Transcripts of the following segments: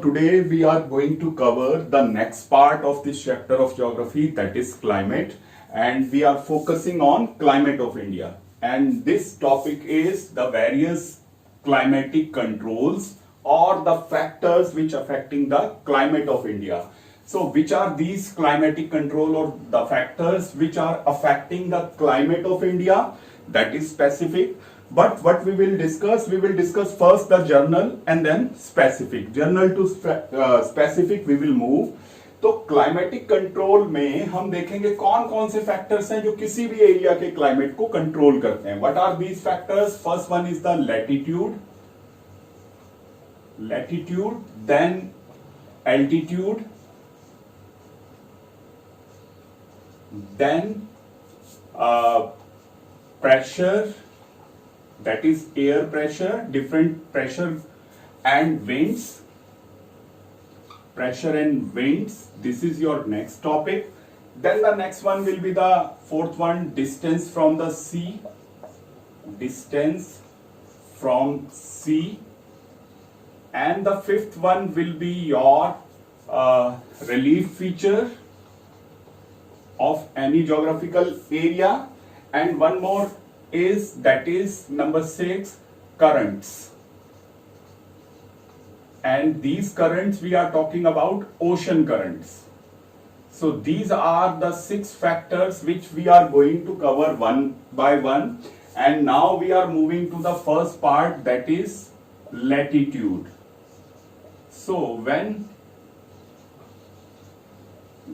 today we are going to cover the next part of this chapter of geography, that is climate, and we are focusing on climate of India. And this topic is the various climatic controls or the factors which affecting the climate of India. So which are these climatic control or the factors which are affecting the climate of India? That is specific. But what we will discuss first the general and then specific. General to specific we will move. तो climatic control में हम देखेंगे कौन कौन से factors हैं जो किसी भी एरिया के क्लाइमेट को कंट्रोल करते हैं. What are these factors? First one is the latitude, then altitude, then pressure, that is air pressure, different pressure and winds. This is your next topic. Then the next one will be the fourth one, distance from the sea. And the fifth one will be your relief feature of any geographical area, and one more is, that is number 6, currents. And these currents we are talking about ocean currents. So these are the 6 factors which we are going to cover one by one. And now we are moving to the first part, that is latitude. So when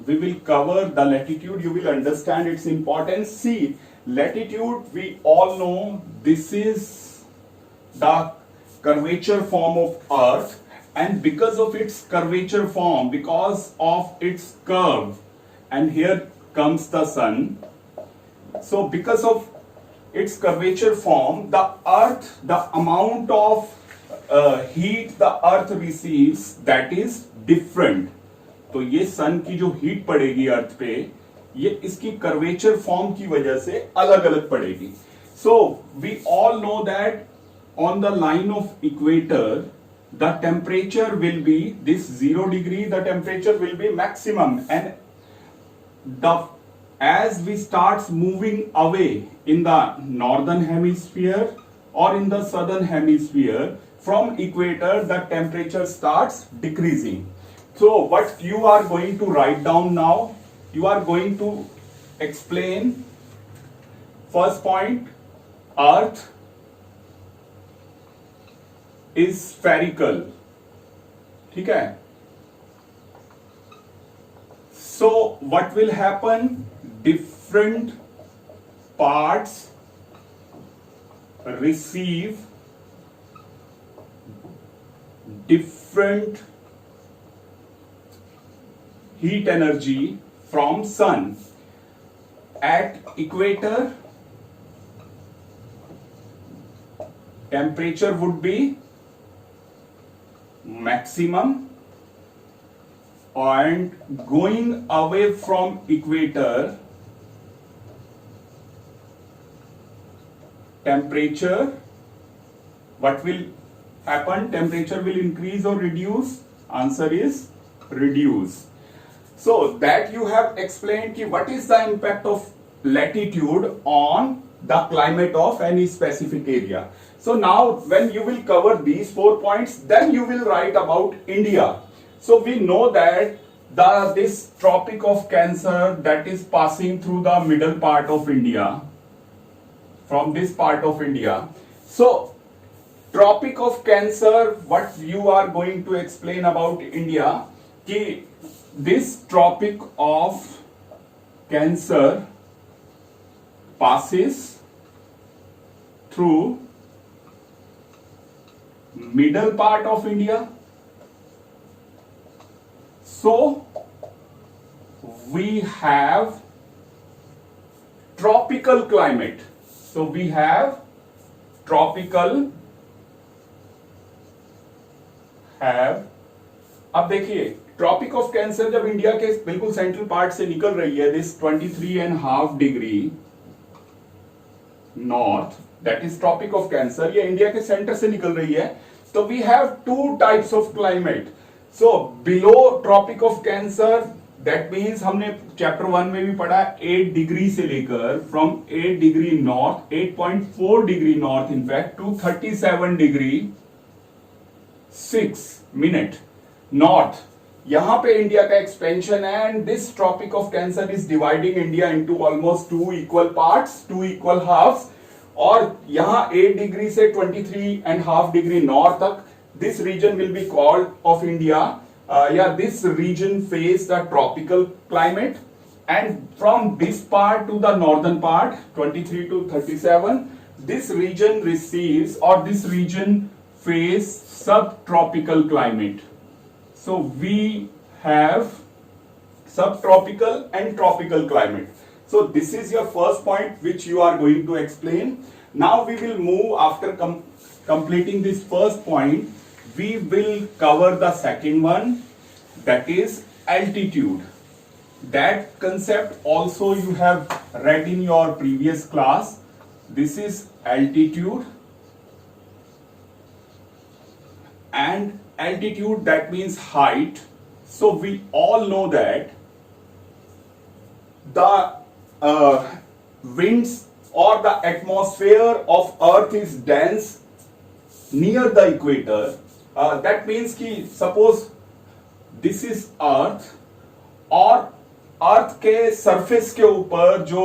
we will cover the latitude, you will understand its importance. See, latitude, we all know this is the curvature form of Earth, and because of its curvature form, because of its curve, and here comes the sun. So because of its curvature form, the Earth, the amount of heat the Earth receives, that is different. तो ये सन की जो heat पड़ेगी अर्थ पे, ये इसकी curvature form की वजह से अलग अलग पड़ेगी. So we all know that on the line of equator the temperature will be this 0 degree, the temperature will be maximum, and the as we starts moving away in the northern hemisphere or in the southern hemisphere from equator, the temperature starts decreasing. So what you are going to write down now, you are going to explain first point, Earth is spherical. ठीक है? So what will happen? Different parts receive different heat energy from sun. At equator, temperature would be maximum, and going away from equator, temperature, what will happen? Temperature will increase or reduce? Answer is reduce. So that you have explained ki what is the impact of latitude on the climate of any specific area. So now when you will cover these 4 points, then you will write about India. So we know that this Tropic of Cancer that is passing through the middle part of India, from this part of India. So Tropic of Cancer, what you are going to explain about India, ki this Tropic of Cancer passes through middle part of India. So we have tropical climate. So we have tropical have. अब देखिए Tropic of Cancer जब India के बिल्कुल central part से निकल रही है, this 23.5 degree north, that is Tropic of Cancer, ये इंडिया के सेंटर से निकल रही है. तो we have 2 types of climate. So below Tropic of Cancer, that means हमने चैप्टर 1 में भी पढ़ा 8 डिग्री से लेकर from 8 degree north, 8.4 degree north in fact to 37 degree 6 minute north, यहां पे इंडिया का एक्सपेंशन है। And this Tropic of Cancer is dividing India into almost 2 equal parts, 2 equal halves. और यहां 8 डिग्री से 23.5 डिग्री नॉर्थ तक this region will be called of India. This region face the tropical climate, and from this part to the northern part, 23 to 37, this region receives, or this region face subtropical climate. So we have subtropical and tropical climate. So this is your first point which you are going to explain. Now we will move after completing this first point. We will cover the second one, that is altitude. That concept also you have read in your previous class. This is altitude, and altitude, that means height. So we all know that the winds or the atmosphere of earth is dense near the equator. That means कि suppose this is earth, और अर्थ के surface के ऊपर जो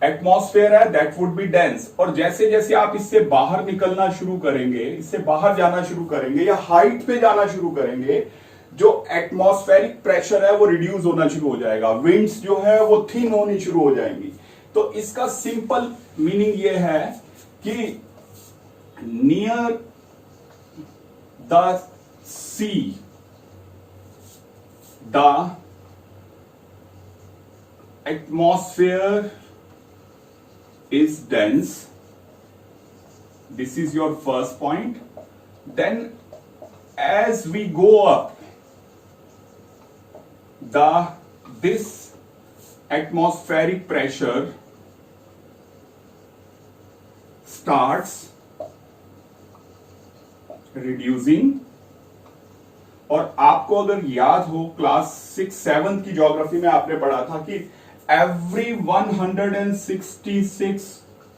atmosphere है that would be dense. और जैसे जैसे आप इससे बाहर निकलना शुरू करेंगे, इससे बाहर जाना शुरू करेंगे या हाइट पे जाना शुरू करेंगे, जो एटमॉस्फेरिक प्रेशर है वो रिड्यूस होना शुरू हो जाएगा, विंड्स जो है वो थिन होनी शुरू हो जाएंगी। तो इसका सिंपल मीनिंग ये है कि near the sea, the atmosphere is dense. This is your first point. Then as we go up, this atmospheric pressure starts reducing. और आपको अगर याद हो क्लास 6-7 की ज्योग्राफी में आपने पढ़ा था कि एवरी 166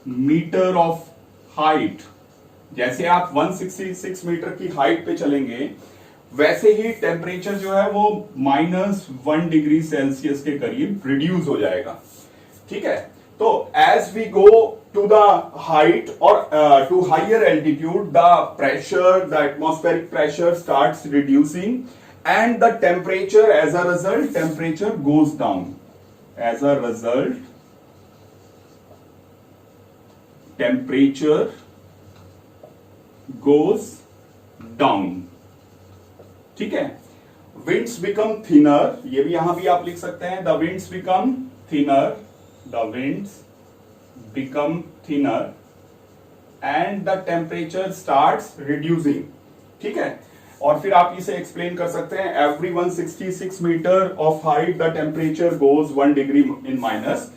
मीटर ऑफ हाइट, जैसे आप 166 मीटर की हाइट पे चलेंगे वैसे ही टेम्परेचर जो है वो -1 डिग्री सेल्सियस के करीब रिड्यूस हो जाएगा। ठीक है, तो as we go to the height or to higher altitude, the pressure, the atmospheric pressure starts reducing, and the temperature, as a result, temperature goes down. As a result, temperature goes down. ठीक है, winds become thinner, ये भी यहां भी आप लिख सकते हैं, the winds become thinner, the winds become thinner and the temperature starts reducing. ठीक है, और फिर आप इसे एक्सप्लेन कर सकते हैं every 166 metre of height the temperature goes 1 degree in minus.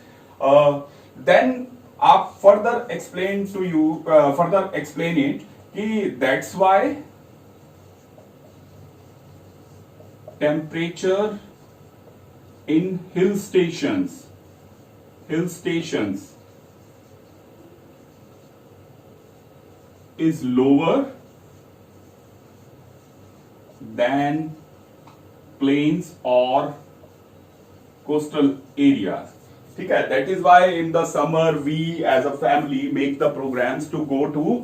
Then आप further explain to you further explain it कि that's why temperature in hill stations is lower than plains or coastal areas. ठीक है, that is why in the summer we as a family make the programs to go to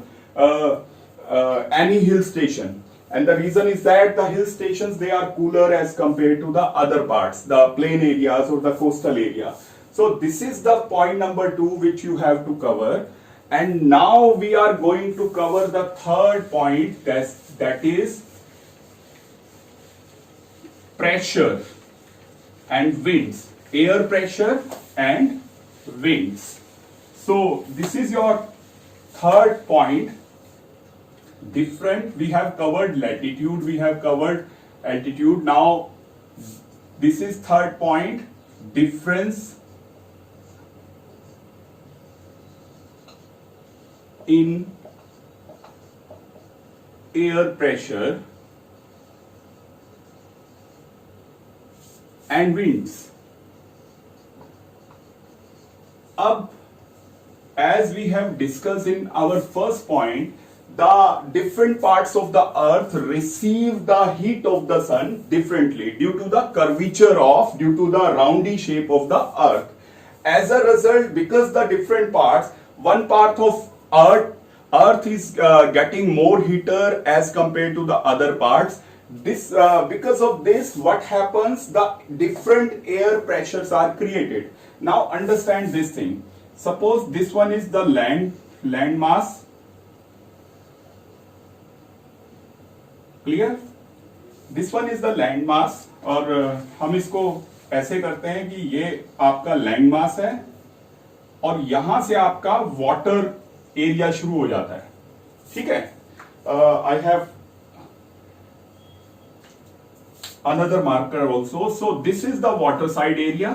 any hill station, and the reason is that the hill stations, they are cooler as compared to the other parts, the plain areas or the coastal area. So this is the point number 2 which you have to cover. And now we are going to cover the third point, that is pressure and winds, air pressure and winds. So this is your third point. Different, we have covered latitude, we have covered altitude. Now this is third point, difference in air pressure and winds. Ab, as we have discussed in our first point, the different parts of the earth receive the heat of the sun differently due to the due to the roundy shape of the earth. As a result, because the different parts, one part of earth is getting more heater as compared to the other parts. This because of this, what happens, the different air pressures are created. Now understand this thing. Suppose this one is the land mass. Clear? This one is the land mass, और हम इसको ऐसे करते हैं कि ये आपका land mass है और यहां से आपका वाटर एरिया शुरू हो जाता है. ठीक है? I have another marker also. So this is the water side area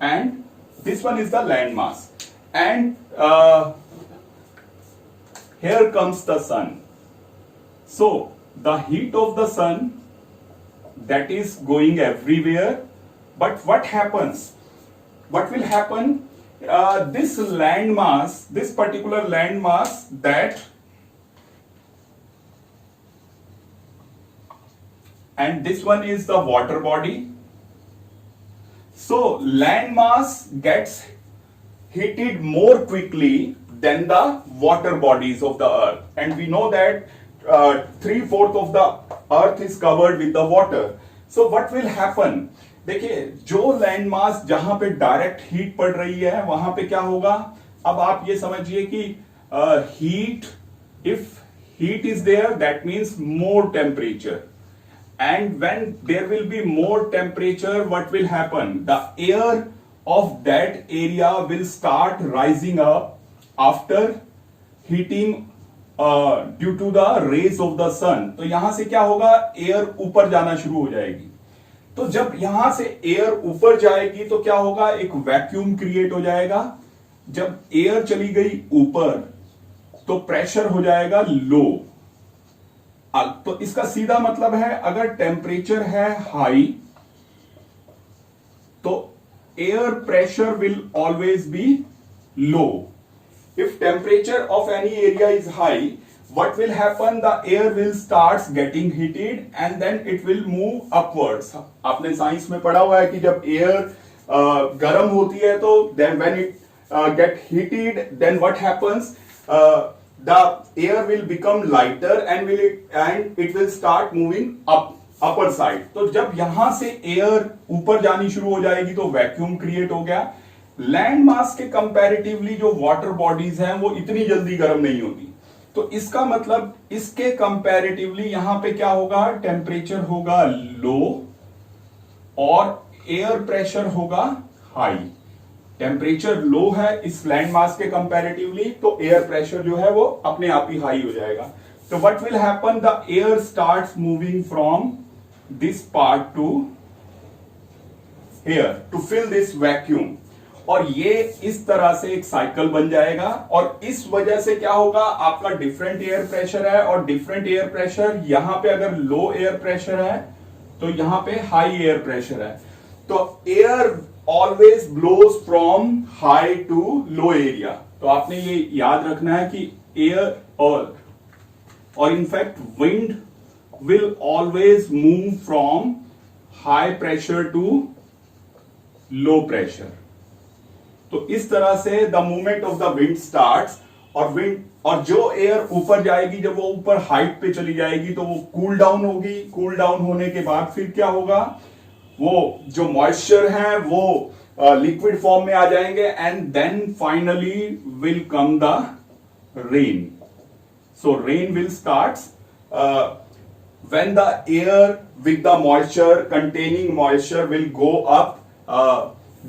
and this one is the land mass, and here comes the sun. So the heat of the sun, that is going everywhere, but what happens, what will happen, this land mass, this particular land mass, that and this one is the water body. So land mass gets heated more quickly than the water bodies of the earth, and we know that 3/4 of the earth is covered with the water. So what will happen, देखिए जो land mass जहां पे direct heat पड़ रही है वहां पे क्या होगा. अब आप ये समझिए कि heat, if heat is there, that means more temperature, and when there will be more temperature, what will happen, the air of that area will start rising up after heating due to the rays of the sun. तो यहां से क्या होगा, air ऊपर जाना शुरू हो जाएगी. तो जब यहां से एयर ऊपर जाएगी तो क्या होगा, एक वैक्यूम क्रिएट हो जाएगा. जब एयर चली गई ऊपर तो प्रेशर हो जाएगा लो. तो इसका सीधा मतलब है, अगर टेम्परेचर है हाई तो air pressure will always be low. If temperature of any area is high, what will happen, the air will starts getting heated and then it will move upwards. आपने साइंस में पढ़ा हुआ है कि जब air गर्म होती है तो then when it get heated, then what happens, the air will become lighter and it will start moving upper side. तो जब यहां से एयर ऊपर जानी शुरू हो जाएगी तो वैक्यूम क्रिएट हो गया. लैंड मास के कंपैरेटिवली जो वाटर बॉडीज हैं वो इतनी जल्दी गर्म नहीं होती. तो इसका मतलब इसके कंपैरेटिवली यहां पे क्या होगा, टेम्परेचर होगा लो और एयर प्रेशर होगा हाई. टेम्परेचर लो है इस लैंड मास के कंपैरेटिवली, तो एयर प्रेशर जो है वो अपने आप ही हाई हो जाएगा. तो what will happen, the air starts moving from this part to here to fill this vacuum, और ये इस तरह से एक साइकिल बन जाएगा. और इस वजह से क्या होगा, आपका डिफरेंट एयर प्रेशर है और डिफरेंट एयर प्रेशर, यहां पे अगर लो एयर प्रेशर है तो यहां पे हाई एयर प्रेशर है. तो air always blows from high to low area. तो आपने ये याद रखना है कि एयर और in fact wind will always move from high pressure to low pressure. तो इस तरह से the movement of the wind starts, और जो एयर ऊपर जाएगी, जब वो ऊपर हाइट पे चली जाएगी तो वो कूल डाउन होगी. कूल डाउन होने के बाद फिर क्या होगा, वो जो मॉइस्चर है वो लिक्विड फॉर्म में आ जाएंगे and then finally will come the rain. So rain will starts when the air with the moisture, containing moisture will go up.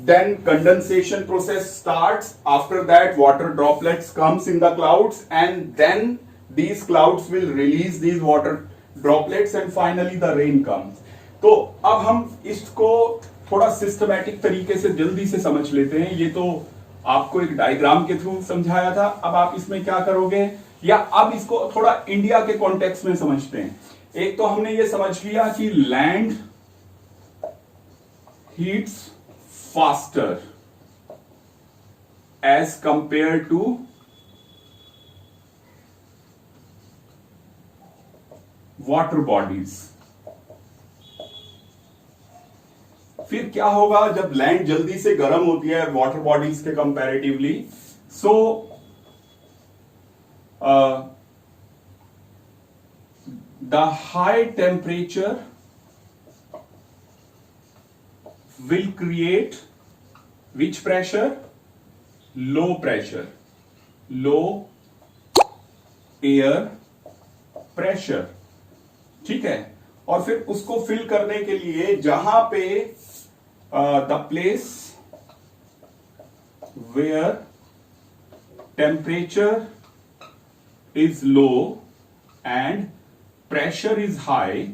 Then condensation process starts. After that, water droplets comes in the clouds, and then these clouds will release these water droplets, and finally the rain comes. तो अब हम इसको थोड़ा systematic तरीके से जल्दी से समझ लेते हैं. ये तो आपको एक डायग्राम के थ्रू समझाया था. अब आप इसमें क्या करोगे, या अब इसको थोड़ा इंडिया के कॉन्टेक्स्ट में समझते हैं. एक तो हमने ये समझ लिया कि land heats faster as compare to water bodies. फिर क्या होगा जब लैंड जल्दी से गर्म होती है वाटर बॉडीज के comparatively, so the high temperature will create which pressure? Low pressure, low air pressure, ठीक है। और फिर उसको फिल करने के लिए जहां पे the place where temperature is low and pressure is high,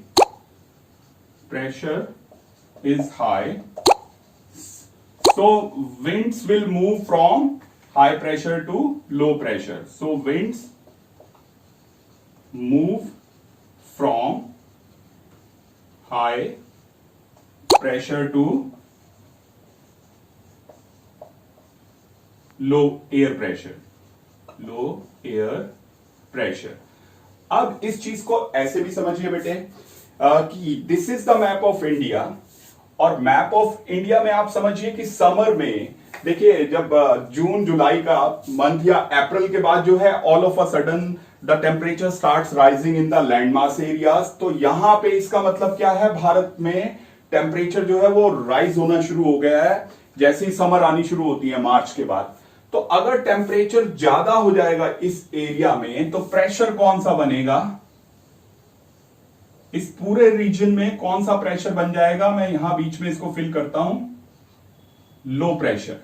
pressure is high, so winds will move from high pressure to low pressure. So winds move from high pressure to low air pressure, low air pressure. अब इस चीज को ऐसे भी समझिए बेटे कि this is the map of India, और मैप ऑफ इंडिया में आप समझिए कि समर में देखिए जब जून जुलाई का मंथ या अप्रैल के बाद जो है all of a sudden the temperature starts rising in the landmass areas, तो यहां पे इसका मतलब क्या है, भारत में टेम्परेचर जो है वो राइज होना शुरू हो गया है जैसे ही समर आनी शुरू होती है मार्च के बाद। तो अगर टेम्परेचर ज्यादा हो जाएगा इस एरिया में तो प्रेशर कौन सा बनेगा, इस पूरे रीजन में कौन सा प्रेशर बन जाएगा, मैं यहां बीच में इसको फिल करता हूं, लो प्रेशर।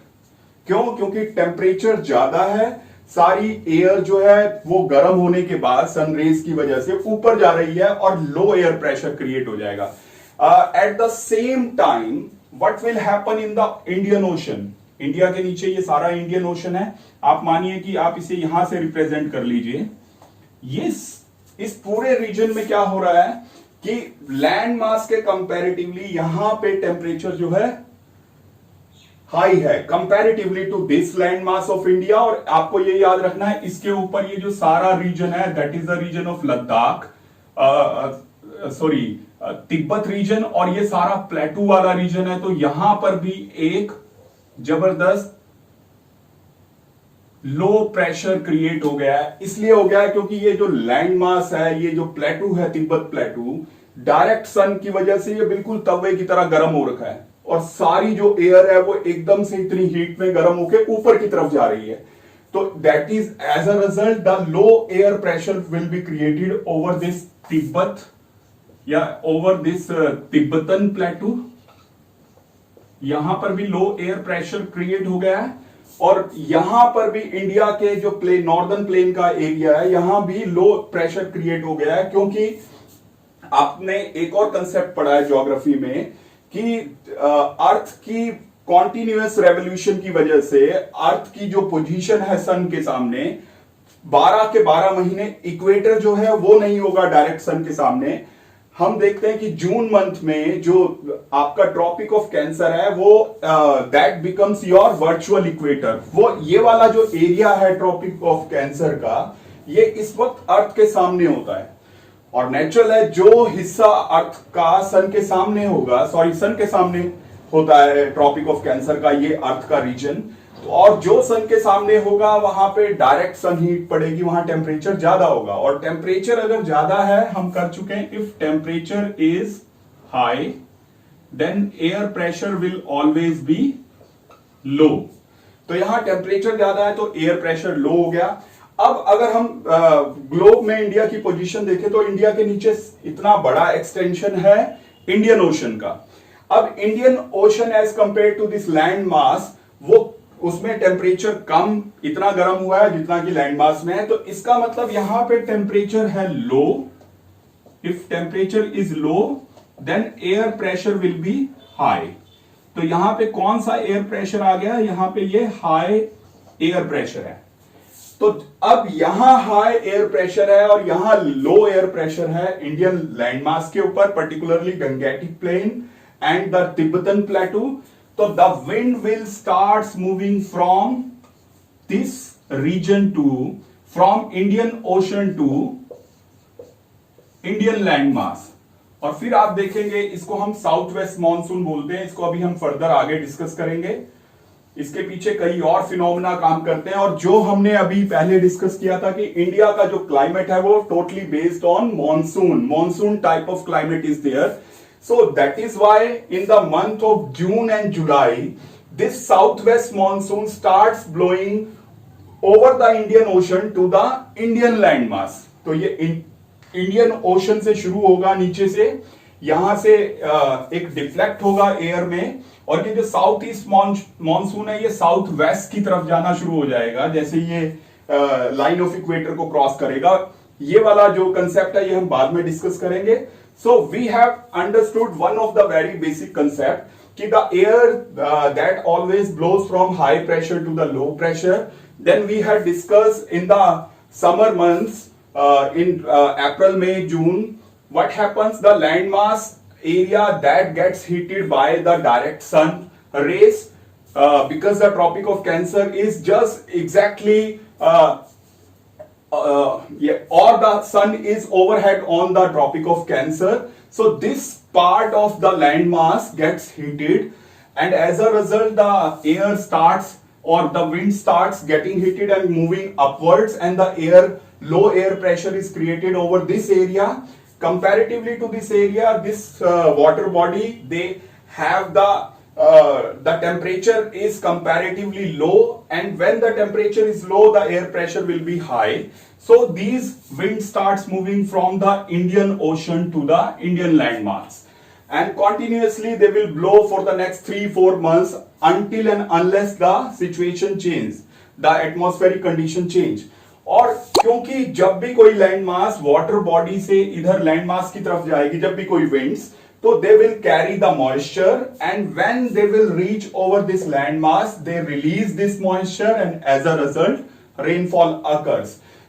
क्यों? क्योंकि टेम्परेचर ज्यादा है, सारी एयर जो है वो गर्म होने के बाद सनरेज की वजह से ऊपर जा रही है और लो एयर प्रेशर क्रिएट हो जाएगा। At the same time what will happen in the Indian ocean, India के नीचे ये सारा इंडियन ओशन है, आप मानिए कि आप इसे यहां से रिप्रेजेंट कर लीजिए। ये इस पूरे रीजन में क्या हो रहा है कि लैंड मास के कंपैरेटिवली यहां पे टेम्परेचर जो है हाई है comparatively to this land mass of India. और आपको ये याद रखना है इसके ऊपर ये जो सारा रीजन है that is the region of Ladakh, sorry Tibet region, और ये सारा प्लेटू वाला रीजन है। तो यहां पर भी एक जबरदस्त लो प्रेशर क्रिएट हो गया है। इसलिए हो गया है क्योंकि ये जो लैंड मास है, ये जो प्लेटू है तिब्बत प्लेटू, डायरेक्ट सन की वजह से ये बिल्कुल तवे की तरह गर्म हो रखा है और सारी जो एयर है वो एकदम से इतनी हीट में गर्म होकर ऊपर की तरफ जा रही है। तो that is as a result the low air pressure will be created over this Tibet या ओवर दिस तिब्बतन प्लेटू। यहां पर भी लो एयर प्रेशर क्रिएट हो गया है और यहां पर भी इंडिया के जो प्लेन नॉर्दर्न प्लेन का एरिया है यहां भी लो प्रेशर क्रिएट हो गया है। क्योंकि आपने एक और कंसेप्ट पढ़ा है ज्योग्राफी में कि अर्थ की कॉन्टिन्यूअस रेवोल्यूशन की वजह से अर्थ की जो पोजीशन है सन के सामने 12 के 12 महीने इक्वेटर जो है वो नहीं होगा डायरेक्ट सन के सामने। हम देखते हैं कि जून मंथ में जो आपका ट्रॉपिक ऑफ कैंसर है वो that becomes your virtual equator. वो ये वाला जो एरिया है ट्रॉपिक ऑफ कैंसर का ये इस वक्त अर्थ के सामने होता है और नेचुरल है जो हिस्सा अर्थ का सन के सामने होगा, सॉरी सन के सामने होता है ट्रॉपिक ऑफ कैंसर का ये अर्थ का रीजन, और जो सन के सामने होगा वहां पे डायरेक्ट सन हीट पड़ेगी, वहां टेम्परेचर ज्यादा होगा। और टेम्परेचर अगर ज्यादा है, हम कर चुके हैं, if temperature is high then air pressure will always be low. तो यहां टेम्परेचर ज्यादा है तो एयर प्रेशर लो हो गया। अब अगर हम ग्लोब में इंडिया की पोजीशन देखें तो इंडिया के नीचे इतना बड़ा एक्सटेंशन है इंडियन ओशन का। अब Indian Ocean as compare to this land mass, वो उसमें टेम्परेचर कम, इतना गर्म हुआ है जितना कि लैंड मास में है। तो इसका मतलब यहां पे टेम्परेचर है low. If temperature is low then air pressure will be high. तो यहां पे कौन सा एयर प्रेशर आ गया, यहां पे ये हाई एयर प्रेशर है। तो अब यहां हाई एयर प्रेशर है और यहां लो एयर प्रेशर है इंडियन लैंडमास के ऊपर, particularly Gangetic plain and the Tibetan plateau. तो the wind will start moving from this region to, from Indian ocean to Indian landmass. और फिर आप देखेंगे इसको हम साउथ वेस्ट मानसून बोलते हैं. इसको अभी हम फर्दर आगे डिस्कस करेंगे. इसके पीछे कई और फिनोमेना काम करते हैं. और जो हमने अभी पहले डिस्कस किया था कि इंडिया का जो क्लाइमेट है वो totally based on monsoon type of climate is there. So that is why in the month of June and July this south west monsoon starts blowing over the Indian ocean to the Indian land mass. तो ये Indian ocean से शुरू होगा नीचे से, यहां से एक डिफ्लेक्ट होगा एयर में, और ये जो साउथ ईस्ट मॉनसून है ये साउथ वेस्ट की तरफ जाना शुरू हो जाएगा जैसे ये लाइन ऑफ इक्वेटर को क्रॉस करेगा. ये वाला जो कंसेप्ट है ये हम बाद में डिस्कस करेंगे. So we have understood one of the very basic concept कि the air that always blows from high pressure to the low pressure. Then we have discuss in the summer months in April, May, June, what happens? The landmass area that gets heated by the direct sun rays, because the Tropic of Cancer is just exactly or the sun is overhead on the Tropic of Cancer. So this part of the landmass gets heated, and as a result the air starts or the wind starts getting heated and moving upwards, and the low air pressure is created over this area. Comparatively to this area, this water body, they have the temperature is comparatively low, and when the temperature is low the air pressure will be high. So these wind starts moving from the Indian Ocean to the Indian landmass, and continuously they will blow for the next 3-4 months until and unless the situation change, the atmospheric condition change. और क्योंकि जब भी कोई land mass water body से इधर land mass की तरफ जाएगी, जब भी कोई विंड्स, तो they will carry the moisture, and when they will reach over this land mass they release this moisture, and as a result rainfall occurs.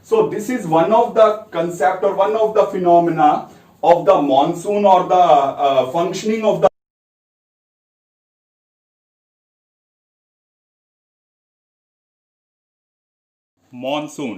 So this is one of the concept और one of the phenomena of the monsoon और the functioning of the monsoon.